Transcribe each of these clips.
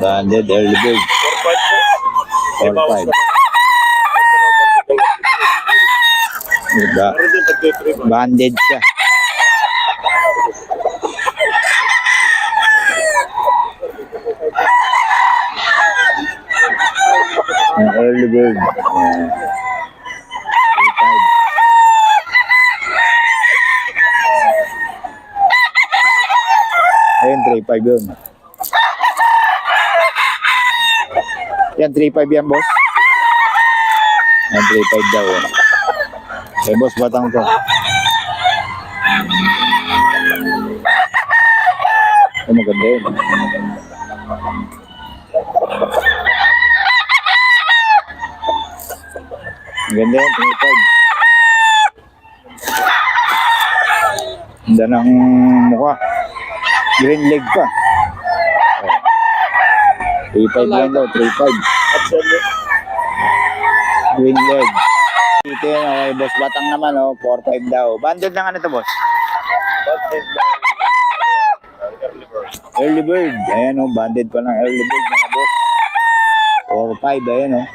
Banded early bird. 4-5. Diba? Banded siya. Early bird. 3-5. Ayun, 3-5 yun. Yan, 3-5 yan, boss. Yan, 3-5 daw. Okay, boss, batang to. Ay, maganda yun. Maganda yun, 3-5. Ganda ng mukha. Green leg pa. 3-5 lang daw, 3-5. Green leg. Dito yun, okay, boss. Batang naman, 4-5 daw. Banded lang ano to, boss? Early bird. Ayan, banded pa ng early bird, mga boss. 4-5, ayan,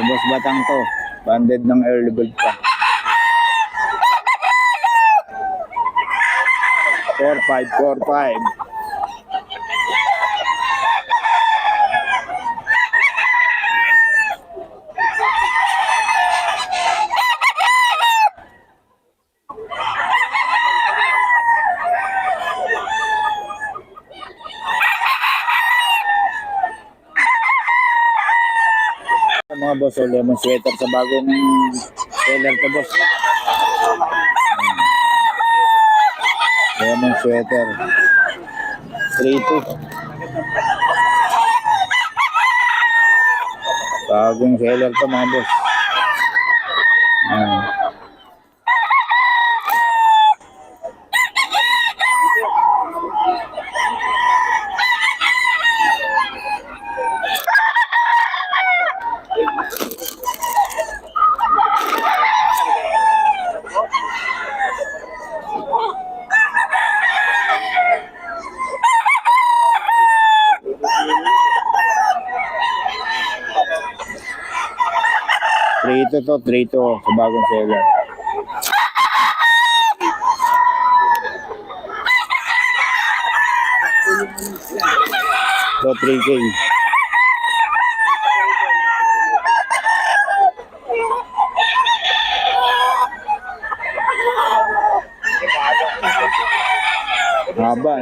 boss, batang to. Banded ng early bird pa. 4-5. Mga boss, lemon sweater sa bagong seller to, boss. Lemon sweater 3-2. Bagong seller to, mga boss. Trito 3-2 sa bagong seller. So 3K. Haba,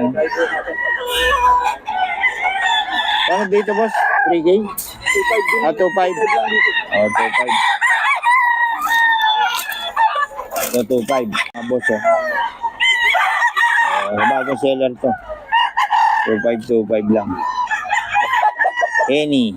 Ano dito, boss? 3K? 2.5. 2.5. 2.5. Boss, bagong seller to. 2.5 lang. Any.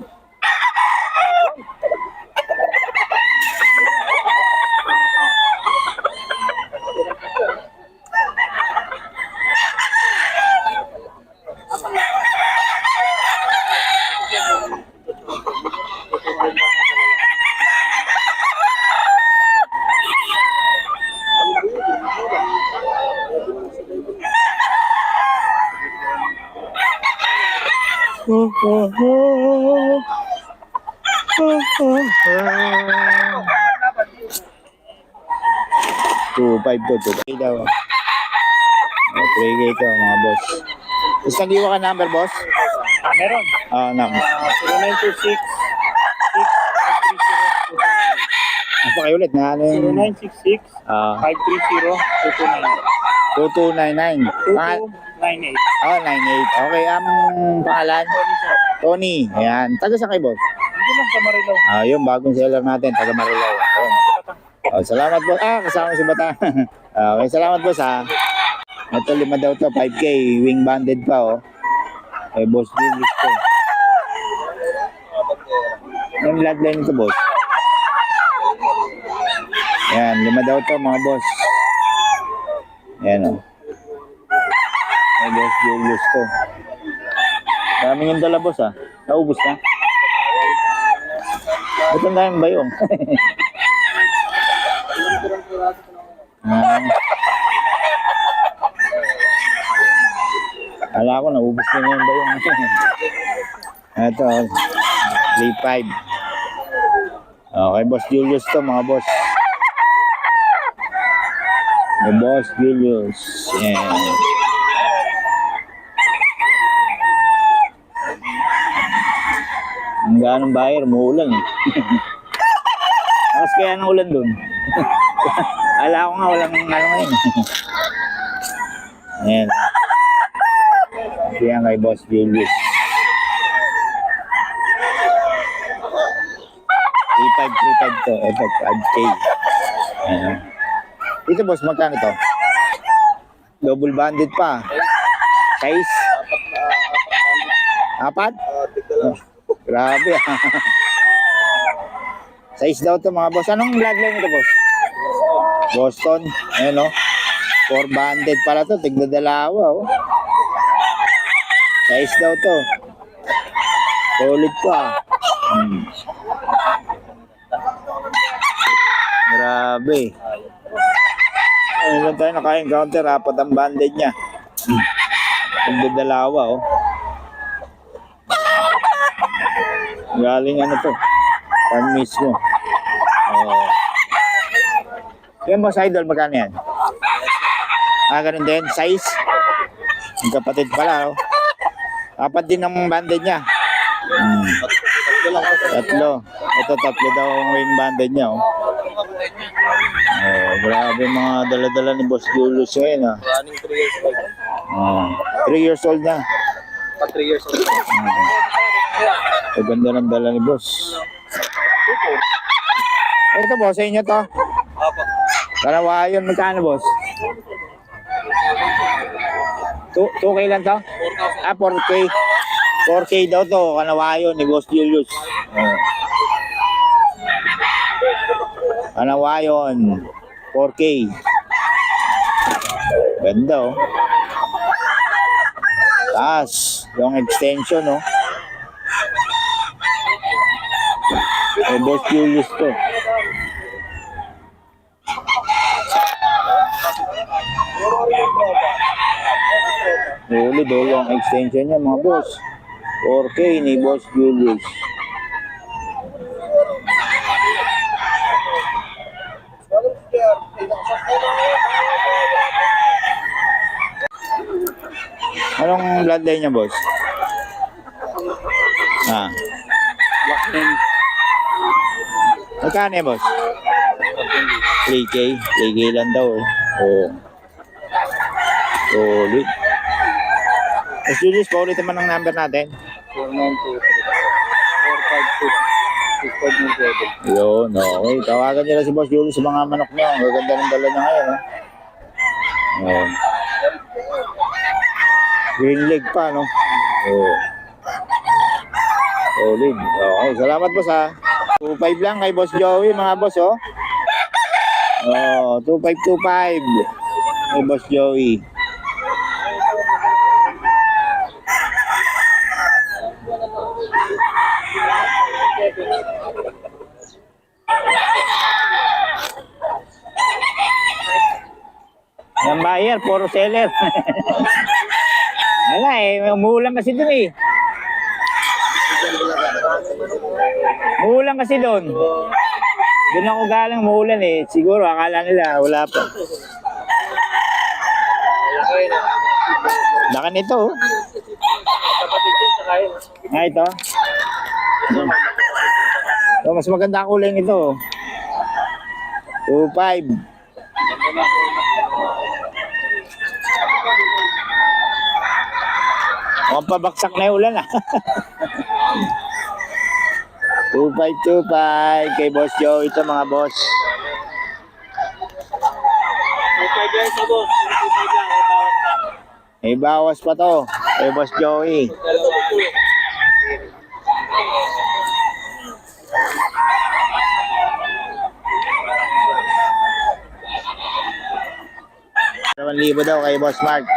$2.5 to. 2.5 daw. 3K ito, mga boss. Isang iwa ka number, boss? Meron. Number. 0926 Apa kayo ulit? 0966 530 2299. 2298. 98. Okay, pangalan? Tony. Ayan. Taga saan kayo, boss? Hindi lang sa Marilao. Yung bagong seller natin, taga Marilao. Salamat, boss. Kasama si Bata. Okay, salamat, boss, Ito 5 daw to, 5K. Wing banded pa, Kay boss Julius to. Yung bloodline ito, boss. Ayan, 5 daw to, mga boss. Ayan, Kay boss Julius to. Daming yung dala, boss, Naubos na. Ba't ang daming bayong? Ah. Kala ko, naubos na yung bayong. Ito, 3.5. Okay, Boss Julius to, mga boss. The Boss Julius. Yan. Ang ganong buyer, umuulan eh. Tapos kaya ng ulan dun. Ala ko nga, walang ano ngayon. Ayan. Yan kay Boss Julius. 3.5 to. Ito, 5K. Ayan. Ito boss, magkano to? Double banded pa. Size? Apat? Grabe. Size daw to mga boss. Anong bloodline ito boss? Boston. Ayan o. 4 banded pala to. Tigdadalawa o. Size daw to. Solid pa. Grabe. Ayun tayo naka-encounter. Apat ang banded niya. Tigdadalawa o. Galing ano to. Farm mismo. Oh. Yan boss idol, magkano yan? Ah, ganun din. Size? Yung kapatid pala, oh. Apat din ang banded niya. Tatlo. Ito, tatlo daw ang wing banded niya, oh. Oh, grabe mga dala-dala ni Boss Julius ngayon, ah. Running 3 years old. Oh, 3 years old na. 3 years old. Ang ganda ng dala ni Boss. Ito, boss, sa inyo to? Apo. Karawayon, magkano, boss? 2K lang to? 4,000. Ah, 4K. 4K daw to, kanawayon ni Boss Julius. Oh. Kanawayon, 4K. Ganda, oh. Taas, yung extension, oh. Eh, Boss Julius to. Dolo ang extension niya mga boss. 4K ni Boss Julius. Anong bloodline niya, boss? Ah. Magkano yan, boss? 3K. 3K lang daw. Oh. Solid. Boss Julius, paulit naman ang number natin. 4923 452 Yun, okay. Tawagan nyo lang si Boss Julius sa mga manok niya. Ang gaganda ng dala niya ngayon. Yun. Green leg pa, no? Oh. Solid. Okay, salamat boss ha. 2.5 lang kay Boss Joey, mga boss, oh. Oh, 2.525 kay Boss Joey. Yung buyer, puro seller. Wala eh, umuulan kasi dun eh. Umuulan kasi dun. Doon ako galing, umuulan eh. Siguro akala nila wala pa. Laka nito, oh. Ah, ito. So, mas maganda ang kulay nito. 2.5. Mukhang pabaksak na yung ulan, ah. 2.525 kay Boss Joe. Ito mga boss. 2.5 guys na boss. 2.5 lang. May bawas pa to kay Boss Joey. Libo daw kay Boss Mark.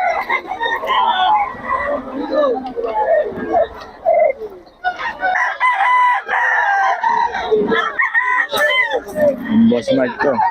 Boss Mart to.